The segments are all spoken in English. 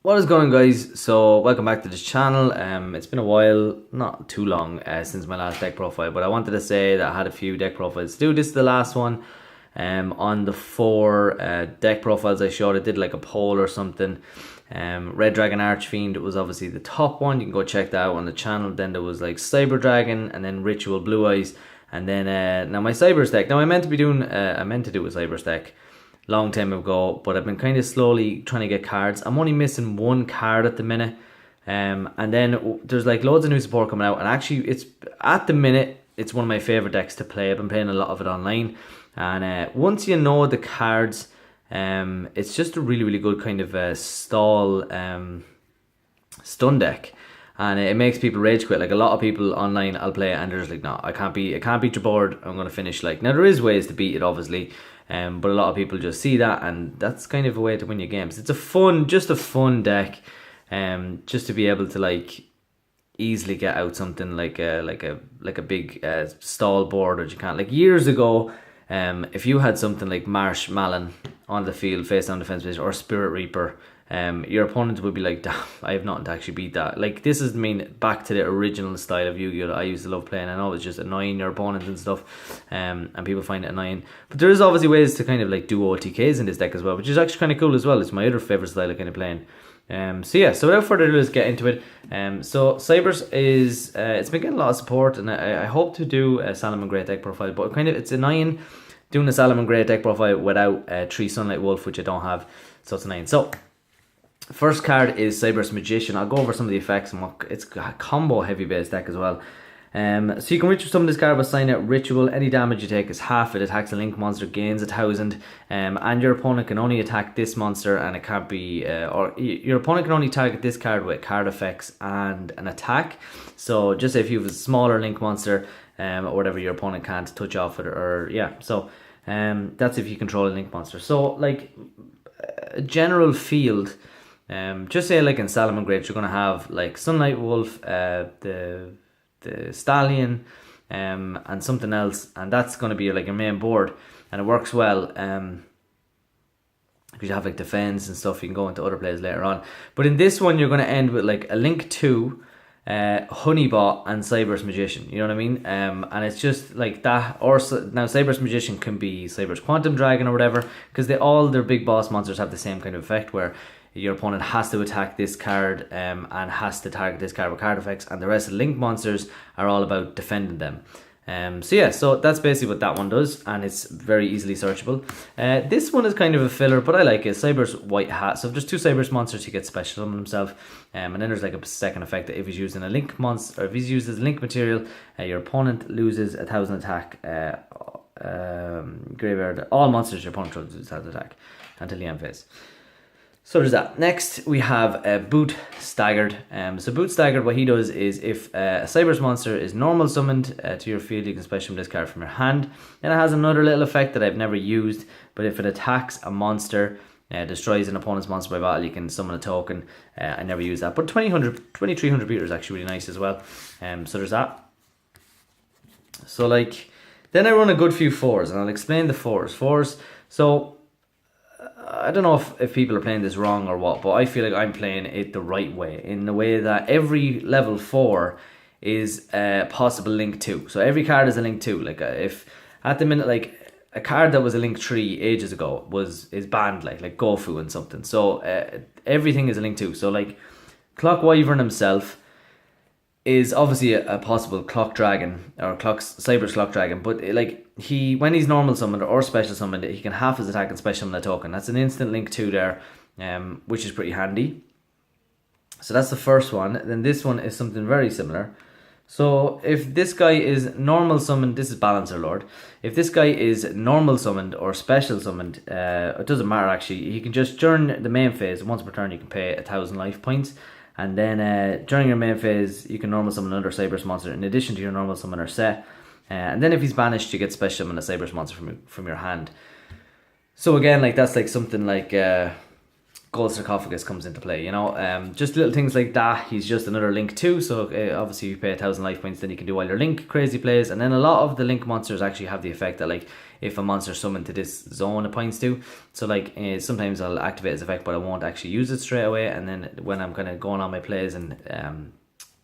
What is going on, guys? So welcome back to this channel. It's been a while, not too long, since my last deck profile, but I wanted to say that I had a few deck profiles to do. This is the last one. On the four deck profiles I showed, I did like a poll or something. Red Dragon Archfiend was obviously the top one. You can go check that out on the channel. Then there was like Cyber Dragon, and then Ritual Blue Eyes, and then now my Cyberse deck. Now I meant to do a Cyberse deck long time ago, but I've been kind of slowly trying to get cards. I'm only missing one card at the minute, and then there's like loads of new support coming out, and actually it's at the minute it's one of my favorite decks to play. I've been playing a lot of it online, and once you know the cards, it's just a really good kind of stall stun deck. And it makes people rage quit. Like a lot of people online, I'll play it and they're just like, no, I can't beat your board. I'm gonna finish. Like, now there is ways to beat it, obviously, but a lot of people just see that, and that's kind of a way to win your games. It's just a fun deck, just to be able to like easily get out something like a big stall board that you can't. Like years ago, if you had something like Marsh Malin on the field, face down defense base, or Spirit Reaper, your opponent would be like, damn, I have nothing to actually beat that. Like, this is back to the original style of Yu-Gi-Oh! That I used to love playing. I know it's just annoying your opponent and stuff, and people find it annoying. But there is obviously ways to kind of like do OTKs in this deck as well, which is actually kind of cool as well. It's my other favourite style of kind of playing. So without further ado, let's get into it. So Cyberse is, it's been getting a lot of support, and I hope to do a Salomon Great deck profile, but kind of it's annoying doing a Salomon Great deck profile without 3 Sunlight Wolf, which I don't have, so it's annoying. So first card is Cyberse Magician. I'll go over some of the effects, and it's a combo heavy base deck as well. So you can ritual summon this card by signing out Ritual. Any damage you take is half. It attacks a link monster, gains 1,000, and your opponent can only attack this monster, and it can't be, or your opponent can only target this card with card effects and an attack. So just if you have a smaller link monster, or whatever, your opponent can't touch off it, or yeah. So that's if you control a link monster. So like a general field. Just say like in Salomon Great, you're gonna have like Sunlight Wolf, the Stallion, and something else, and that's gonna be like your main board, and it works well. Because you have like defense and stuff, you can go into other plays later on. But in this one, you're gonna end with like a Link 2, Honeybot, and Cyberse Magician. You know what I mean? And it's just like that. Or now Cyberse Magician can be Cyberse Quantum Dragon or whatever, because all their big boss monsters have the same kind of effect where your opponent has to attack this card, and has to target this card with card effects, and the rest of the link monsters are all about defending them. So that's basically what that one does, and it's very easily searchable. This one is kind of a filler, but I like it. Cyberse White Hat. So if there's 2 Cyberse monsters, he gets special on himself, and then there's like a second effect that if he's using a link monster, or if he's used as link material, your opponent loses 1,000 attack. Graveyard. All monsters your opponent throws lose 1,000 attack until the end phase. So there's that. Next, we have Boot Staggered. So Boot Staggered, what he does is if a Cyberse monster is normal summoned to your field, you can special summon this card from your hand. And it has another little effect that I've never used, but if it attacks a monster, destroys an opponent's monster by battle, you can summon a token. I never use that. But 2,300 Peter is actually really nice as well. So there's that. So like, then I run a good few 4s, and I'll explain the 4s. So I don't know if people are playing this wrong or what, but I feel like I'm playing it the right way, in the way that every level 4 is a possible link 2. So every card is a link 2. Like if at the minute, like a card that was a link 3 ages ago is banned, like Gofu and something. So everything is a link 2. So like Clock Wyvern himself is obviously a possible Clock Dragon, or Cyberse Clock Dragon, but like when he's normal summoned or special summoned, he can half his attack and special summon a token. That's an instant link 2 there, which is pretty handy. So that's the first one. Then this one is something very similar. So if this guy is normal summoned, this is Balancer Lord. If this guy is normal summoned or special summoned, it doesn't matter actually. He can just, during the main phase, once per turn, you can pay 1,000 life points. And then during your main phase, you can normal summon another Cyberse monster in addition to your normal summoner set. And then if he's banished, you get special summon a Cyberse monster from your hand. So again, like that's like something like Gold Sarcophagus comes into play, you know. Just little things like that. He's just another link 2. So obviously, if you pay 1,000 life points, then you can do all your link crazy plays. And then a lot of the link monsters actually have the effect that like if a monster summoned to this zone it points to. So like sometimes I'll activate his effect, but I won't actually use it straight away. And then when I'm kind of going on my plays and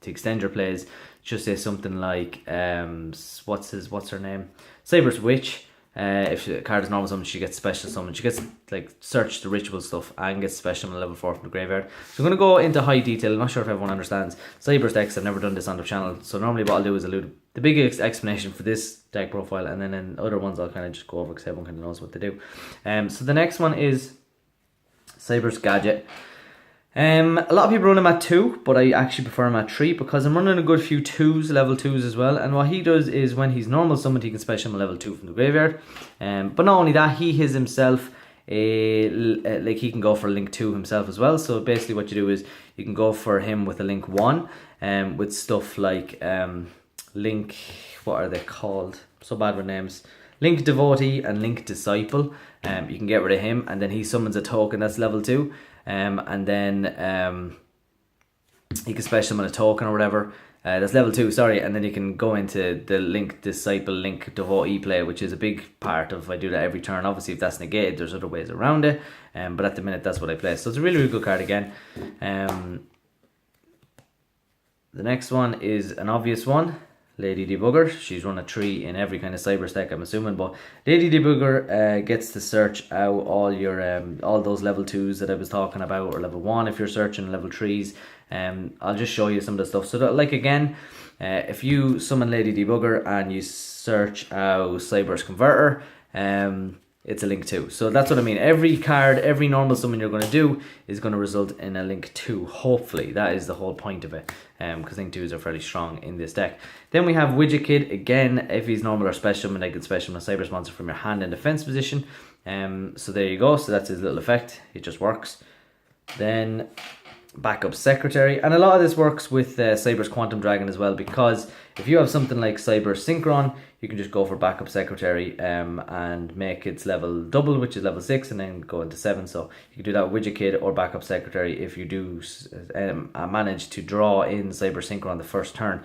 to extend your plays, just say something like what's her name, Cyberse Witch. If the card is normal summon, she gets special summon. She gets like search the ritual stuff and gets special summon level 4 from the graveyard. So I'm going to go into high detail. I'm not sure if everyone understands Cyberse decks. I've never done this on the channel, so normally what I'll do is I'll do the big explanation for this deck profile, and then in other ones I'll kind of just go over because everyone kind of knows what to do. So the next one is Cyberse Gadget. A lot of people run him at 2, but I actually prefer him at 3 because I'm running a good few 2s, level 2s as well. And what he does is when he's normal summoned, he can special summon level 2 from the graveyard. But not only that, he is himself like he can go for link 2 himself as well. So basically what you do is you can go for him with a link 1 with stuff like link, what are they called? So bad with names. Link Devotee and Link Disciple. You can get rid of him, and then he summons a token that's level 2. And then you can special summon a token or whatever. That's level 2, sorry. And then you can go into the Link Disciple, Link Devotee play, which is a big part of, I do that every turn. Obviously, if that's negated, there's other ways around it. But at the minute, that's what I play. So it's a really, really good card again. The next one is an obvious one. Lady Debugger. She's run a 3 in every kind of Cyberse deck, I'm assuming, but Lady Debugger gets to search out all your all those level 2s that I was talking about, or level 1 if you're searching level 3s. I'll just show you some of the stuff. So that, like again, if you summon Lady Debugger and you search out Cyberse Converter, it's a link 2. So that's what I mean. Every card, every normal summon you're going to do is going to result in a link 2. Hopefully, that is the whole point of it. Because link 2s are fairly strong in this deck. Then we have Widget Kid. Again, if he's normal or special summon, I can special summon a Cyberse monster from your hand in defense position. So there you go. So that's his little effect. It just works. Then Backup Secretary, and a lot of this works with Cyberse Quantum Dragon as well, because if you have something like Cyberse Synchron, you can just go for Backup Secretary and make its level double, which is level 6, and then go into 7. So you can do that with Widget Kid or Backup Secretary if you do manage to draw in Cyberse Synchron the first turn.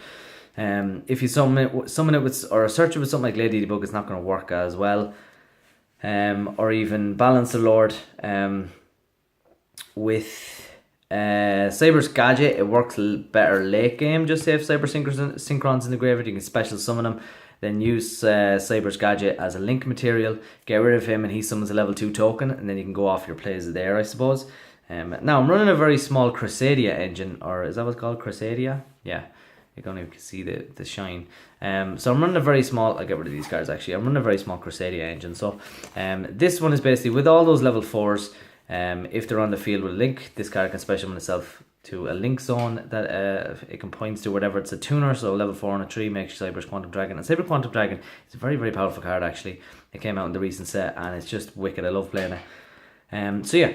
If you summon it with, or search it with something like Lady Debug, it's not going to work as well. Or even Balancer Lord with Cyberse Gadget, it works better late game. Just say if Cyberse Synchron's in the graveyard, you can special summon him, then use Cyberse Gadget as a link material, get rid of him, and he summons a level 2 token, and then you can go off your plays there, I suppose. Now I'm running a very small Crusadia engine, or is that what's called, Crusadia? Yeah, you can't even see the shine. So I'm running a very small, I'll get rid of these cards actually, I'm running a very small Crusadia engine. So this one is basically with all those level 4s. If they're on the field with a link, this card can special summon itself to a link zone that it can point to, whatever. It's a tuner, so level 4 on a 3 makes Cyberse Quantum Dragon. And Cyberse Quantum Dragon is a very, very powerful card actually. It came out in the recent set and it's just wicked. I love playing it. So yeah,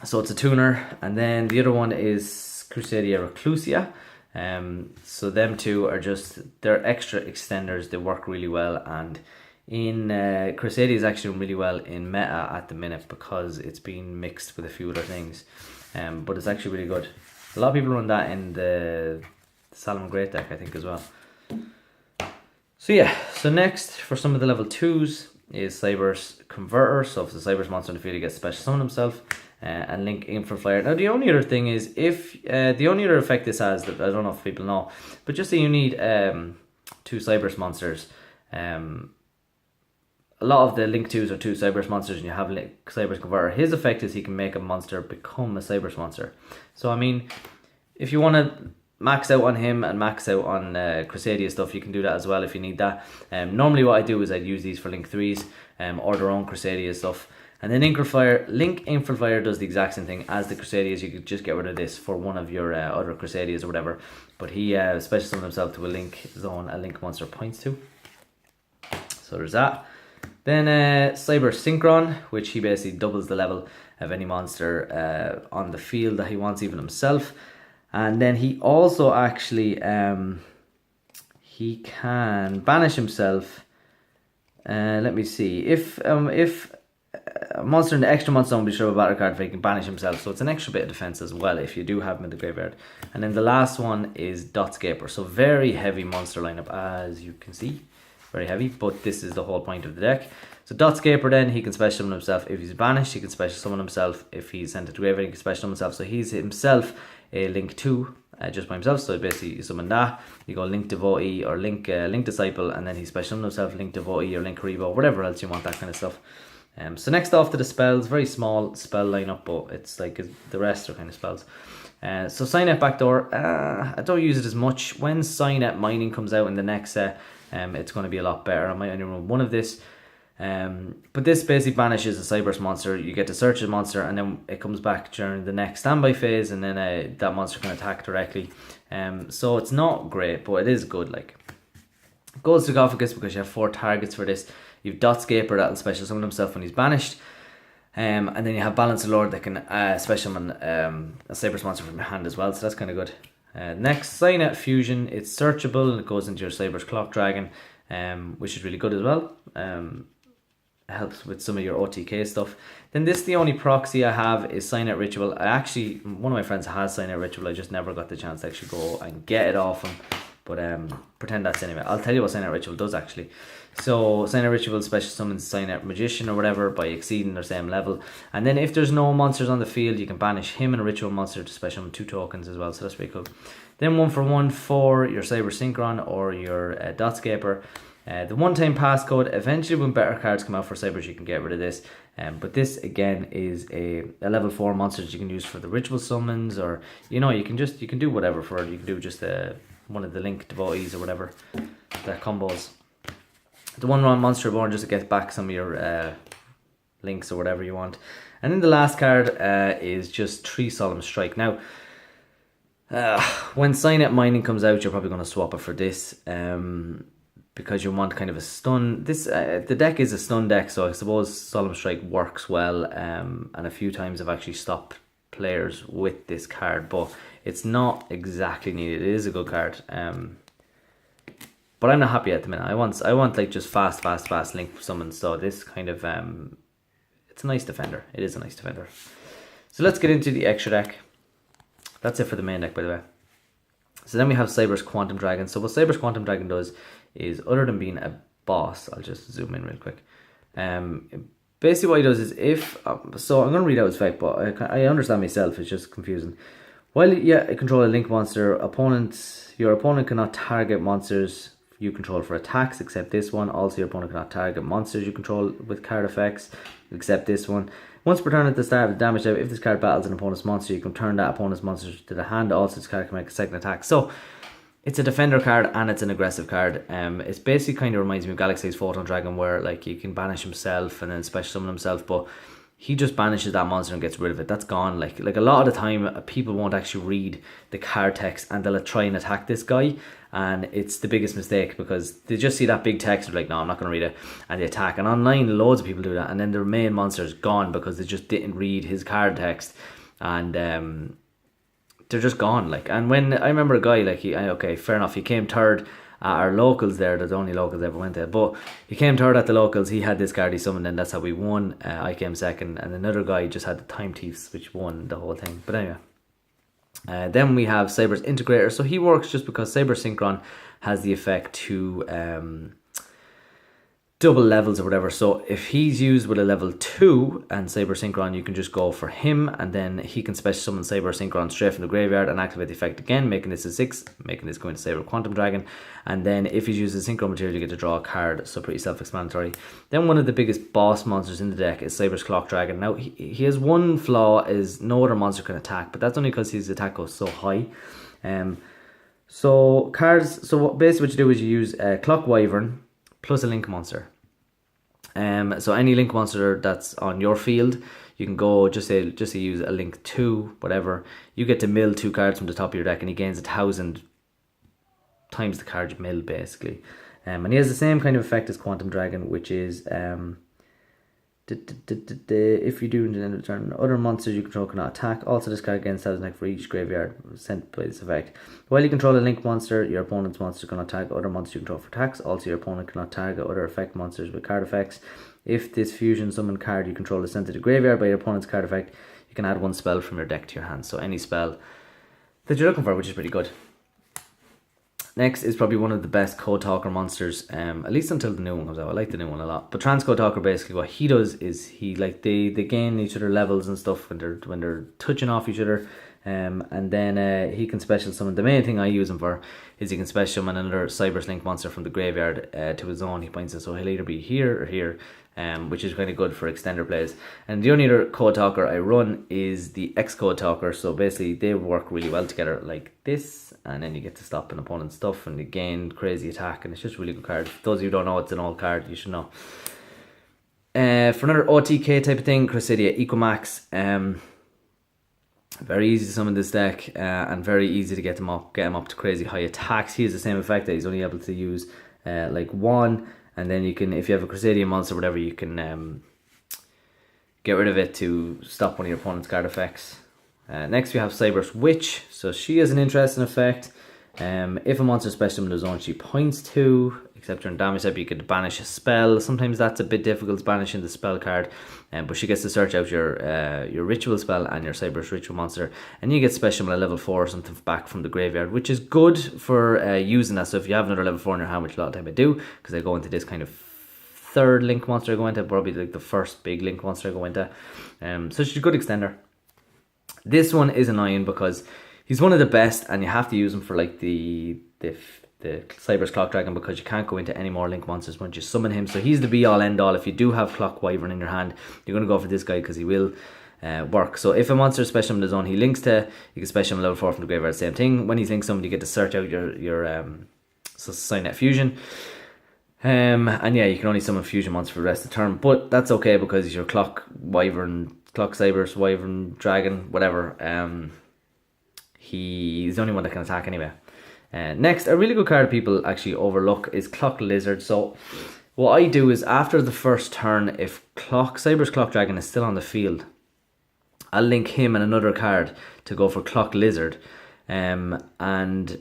so it's a tuner. And then the other one is Crusadia Reclusia. So them two are just, they're extra extenders. They work really well, and in Crusadia is actually doing really well in meta at the minute because it's been mixed with a few other things, but it's actually really good. A lot of people run that in the Salomon Great deck, I think, as well. So yeah, so next for some of the level 2s is Cyberse Converter. So if the Cyberse monster in the field, he gets special summon himself, and Link Infiltrator. Now the only other thing is, if the only other effect this has that I don't know if people know, but just say you need 2 Cyberse monsters. A lot of the Link 2s are 2 Cyberse monsters, and you have Cyberse Converter. His effect is he can make a monster become a Cyberse monster. So I mean, if you want to max out on him and max out on Crusadia stuff, you can do that as well if you need that. Normally what I do is I'd use these for Link 3s or their own Crusadia stuff. And then Link Infiltrator does the exact same thing as the Crusadias. You could just get rid of this for one of your other Crusadias or whatever. But he special summons himself to a link zone a link monster points to. So there's that. Then Cyberse Synchron, which he basically doubles the level of any monster on the field that he wants, even himself. And then he also actually he can banish himself. Let me see, if a monster in the extra monster zone will be sure of a battle card, if he can banish himself. So it's an extra bit of defense as well if you do have him in the graveyard. And then the last one is Dotscaper. So very heavy monster lineup, as you can see. very heavy, but this is the whole point of the deck. So Dotscaper, then he can special summon himself if he's banished. He can special summon himself if he's sent to the graveyard. He can special summon himself. So he's himself a Link 2 just by himself. So basically you summon that, you go Link Devotee or Link Disciple, and then he special summon himself, Link Devotee or Link Karibo, whatever else you want, that kind of stuff. So next off to the spells, very small spell lineup, but it's like the rest are kind of spells. So Signet Backdoor, I don't use it as much. When Signet Mining comes out in the next set, it's going to be a lot better. I might only run one of this. But this basically banishes a Cyberse monster. You get to search a monster, and then it comes back during the next standby phase, and then that monster can attack directly. So it's not great, but it is good. Like, Gold Sarcophagus, because you have 4 targets for this. You've Dotscaper that'll special summon himself when he's banished. And then you have Balance of Lord that can special summon a Cyberse monster from your hand as well, so that's kind of good. Next, Signet Fusion. It's searchable and it goes into your Cyberse Clock Dragon, which is really good as well. Helps with some of your OTK stuff. Then this, the only proxy I have is Signet Ritual. One of my friends has Signet Ritual. I just never got the chance to actually go and get it off him. But pretend that's anyway. I'll tell you what Signet Ritual does actually. So Signet Ritual special summons Signet Magician or whatever by exceeding their same level. And then if there's no monsters on the field, you can banish him and a Ritual monster to special summon 2 tokens as well. So that's pretty cool. Then 1-for-1 for your Cyber Synchron or your Dotscaper. The one-time passcode. Eventually, when better cards come out for Cyberse, you can get rid of this. But this again is a level 4 monster that you can use for the ritual summons, or you can do whatever for it. You can do just one of the Link Devotees or whatever. Their combos. The 1-run monster born just to get back some of your links or whatever you want. And then the last card is just 3 Solemn Strike. Now, when Signet Mining comes out, you're probably going to swap it for this. Because you want kind of a stun. The deck is a stun deck, so I suppose Solemn Strike works well. And a few times I've actually stopped players with this card, but it's not exactly needed. It is a good card. But I'm not happy at the minute. I want like just fast link summons. So this kind of it's a nice defender. It is a nice defender. So let's get into the extra deck. That's it for the main deck, by the way. So then we have Cyberse Quantum Dragon. So what Cyberse Quantum Dragon does is, other than being a boss, I'll just zoom in real quick. Basically what he does is so I'm going to read out his effect, but I understand myself, it's just confusing. While you control a link monster, your opponent cannot target monsters you control for attacks except this one. Also, your opponent cannot target monsters you control with card effects except this one. Once per turn at the start of the damage type, if this card battles an opponent's monster, you can turn that opponent's monster to the hand. Also, this card can make a second attack. So it's a defender card and it's an aggressive card. It's basically kind of reminds me of Galaxy's Photon Dragon, where like you can banish himself and then special summon himself, but he just banishes that monster and gets rid of it. That's gone. Like a lot of the time, people won't actually read the card text and they'll try and attack this guy, and it's the biggest mistake because they just see that big text and they're like, no, I'm not going to read it, and they attack. And online, loads of people do that, and then their main monster is gone because they just didn't read his card text, and they're just gone. Like, and when I remember a guy, like, okay, fair enough, he came third at our locals there. They're the only locals I ever went to, but he came third at the locals. He had this card he summoned, and that's how we won. I came second, and another guy just had the Time Thieves, which won the whole thing. But anyway, then we have Cyberse Integrator. So he works just because Cyber Synchron has the effect to double levels or whatever. So if he's used with a level 2 and Cyber Synchron, you can just go for him, and then he can special summon Cyber Synchron straight from the graveyard and activate the effect again, making this a 6, making this go into Cyber Quantum Dragon. And then if he uses Synchro material, you get to draw a card. So pretty self-explanatory. Then one of the biggest boss monsters in the deck is Cyberse Clock Dragon. Now he has one flaw, is no other monster can attack, but that's only because his attack goes so high. So basically what you do is you use Clock Wyvern plus a link monster. So any link monster that's on your field, you can go just say use a link 2, whatever. You get to mill 2 cards from the top of your deck, and he gains 1,000 times the card you mill, basically. And he has the same kind of effect as Quantum Dragon, which is if you do in the end of the turn, other monsters you control cannot attack. Also, this card gains 1,000 deck for each graveyard sent by this effect. While you control a link monster, your opponent's monster cannot attack other monsters you control for attacks. Also, your opponent cannot target other effect monsters with card effects. If this fusion summon card you control is sent to the graveyard by your opponent's card effect, you can add 1 spell from your deck to your hand. So any spell that you're looking for, which is pretty good. Next is probably one of the best Code Talker monsters, at least until the new one comes out. I like the new one a lot. But Trans Code Talker, basically what he does is he they gain each other levels and stuff when they're touching off each other. And then he can special summon. The main thing I use him for is he can special summon another Cyberse Link monster from the graveyard to his own. He points it, so he'll either be here or here, which is kind of good for extender plays. And the only other Code Talker I run is the X Code Talker. So basically they work really well together like this, and then you get to stop an opponent's stuff and you gain crazy attack, and it's just a really good card. For those of you who don't know, it's an old card, you should know. For another OTK type of thing, Crusadia Equamax. Very easy to summon this deck, and very easy to get him up to crazy high attacks. He has the same effect that he's only able to use like one, and then you can, if you have a Crusadia monster or whatever, you can get rid of it to stop one of your opponent's card effects. Next we have Cyberse Witch. So she has an interesting effect. If a monster special in the zone, she points to, except during damage step, you could banish a spell. Sometimes that's a bit difficult, banishing the spell card, but she gets to search out your ritual spell and your Cyberse Ritual monster, and you get special at level 4 or something back from the graveyard, which is good for using that. So if you have another level 4 in your hand, which a lot of time I do, because I go into this kind of third link monster I go into, probably like the first big link monster I go into, so she's a good extender. This one is annoying because he's one of the best, and you have to use him for like the Cyberse Clock Dragon, because you can't go into any more link monsters once you summon him. So he's the be all end all. If you do have Clock Wyvern in your hand, you're going to go for this guy because he will work. So if a monster is special in the zone he links to, you can special him level 4 from the graveyard. Same thing, when he's linked somebody, you get to search out your Signet Fusion. And yeah, you can only summon fusion monsters for the rest of the turn, but that's okay because your Clock Cyberse Wyvern Dragon, whatever, he's the only one that can attack anyway. Next, a really good card people actually overlook is Clock Lizard. So what I do is after the first turn, if Cyberse Clock Dragon is still on the field, I'll link him and another card to go for Clock Lizard. And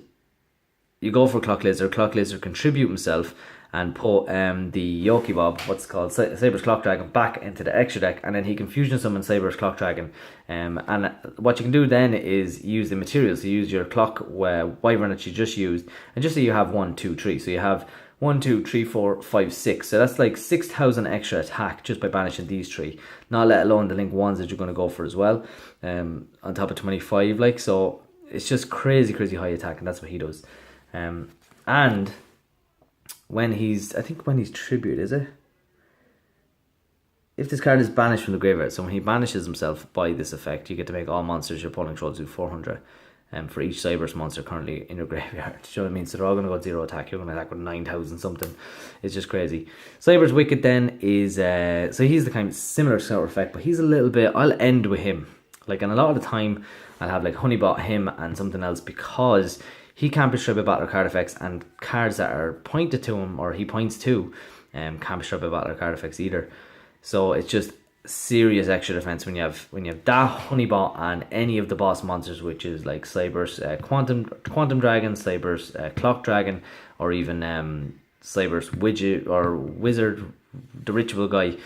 you go for Clock Lizard contribute himself and put the Yoki Bob, what's called Cyberse Clock Dragon, back into the extra deck, and then he can fusion summon Cyberse Clock Dragon. And what you can do then is use the materials. So use your Clock Wyvern that you just used, and just so you have 1, 2, 3. So you have 1, 2, 3, 4, 5, 6. So that's like 6,000 extra attack just by banishing these 3. Not let alone the link ones that you're going to go for as well. On top of 25, like, so it's just crazy high attack, and that's what he does. And when he's tribute, is it? If this card is banished from the graveyard, so when he banishes himself by this effect, you get to make all monsters your opponent controls do 400 for each Cyberse monster currently in your graveyard. Do you know what I mean? So they're all going to go 0 attack. You're going to attack with 9,000 something. It's just crazy. Cyberse Wicked then is, so he's the kind of similar sort of effect, but he's a little bit, I'll end with him. Like, and a lot of the time, I'll have like Honeybot him and something else, because he can't be stripped by battle card effects, and cards that are pointed to him or he points to can't be stripped by battle card effects either. So it's just serious extra defense when you have that Honeybot and any of the boss monsters, which is like Cyberse Quantum Dragon, Cyberse Clock Dragon, or even Cyberse Widget or Wizard, the Ritual guy.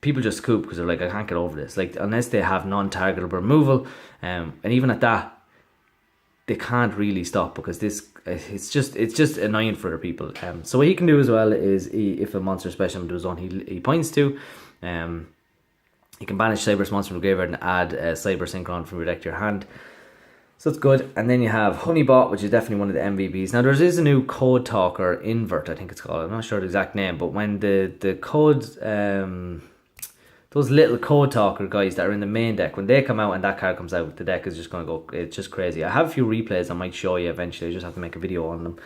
People just scoop because they're like, I can't get over this. Like, unless they have non-targetable removal, and even at that, they can't really stop, because it's just annoying for other people. So what he can do as well is, if a monster special into his zone he points to, he can banish Cyberse monster from the graveyard and add Cyber Synchron from your deck to your hand. So it's good. And then you have Honeybot, which is definitely one of the MVPs. Now there is a new Code Talker, Invert I think it's called. I'm not sure the exact name, but when the codes, those little Code Talker guys that are in the main deck, when they come out and that card comes out, the deck is just going to go, it's just crazy. I have a few replays I might show you eventually. I just have to make a video on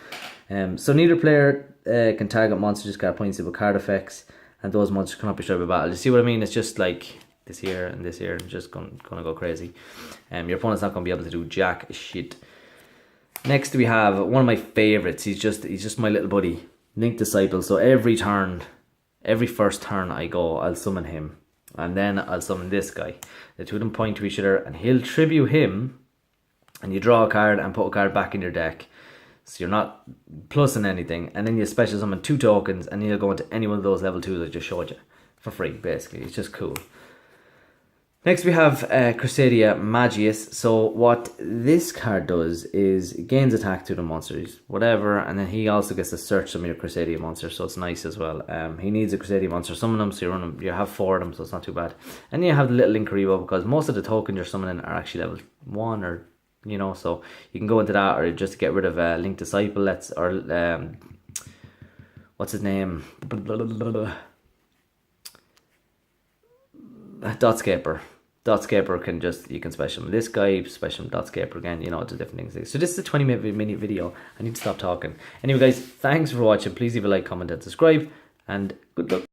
them. So neither player can target monsters, just card points with card effects, and those monsters cannot be destroyed by battle. You see what I mean? It's just like this here and this here, and just going to go crazy. Your opponent's not going to be able to do jack shit. Next we have one of my favourites. He's just my little buddy, Link Disciple. So every first turn I go, I'll summon him. And then I'll summon this guy. The two of them point to each other, and he'll tribute him, and you draw a card and put a card back in your deck. So you're not plussing anything. And then you special summon 2 tokens, and you'll go into any one of those level 2s I just showed you for free, basically. It's just cool. Next we have Crusadia Magius. So what this card does is it gains attack to the monsters, whatever, and then he also gets to search some of your Crusadia monsters, so it's nice as well. He needs a Crusadia monster, summon them, so you have 4 of them, so it's not too bad. And you have the little Linkaribo, because most of the tokens you're summoning are actually level 1 or, you know, so you can go into that, or just get rid of Link Disciple, or what's his name? Dotscaper. Dotscaper can just, you can special him. This guy, special him Dotscaper again, you know, it's a different thing. So this is a 20-minute video. I need to stop talking. Anyway, guys, thanks for watching. Please leave a like, comment, and subscribe. And good luck.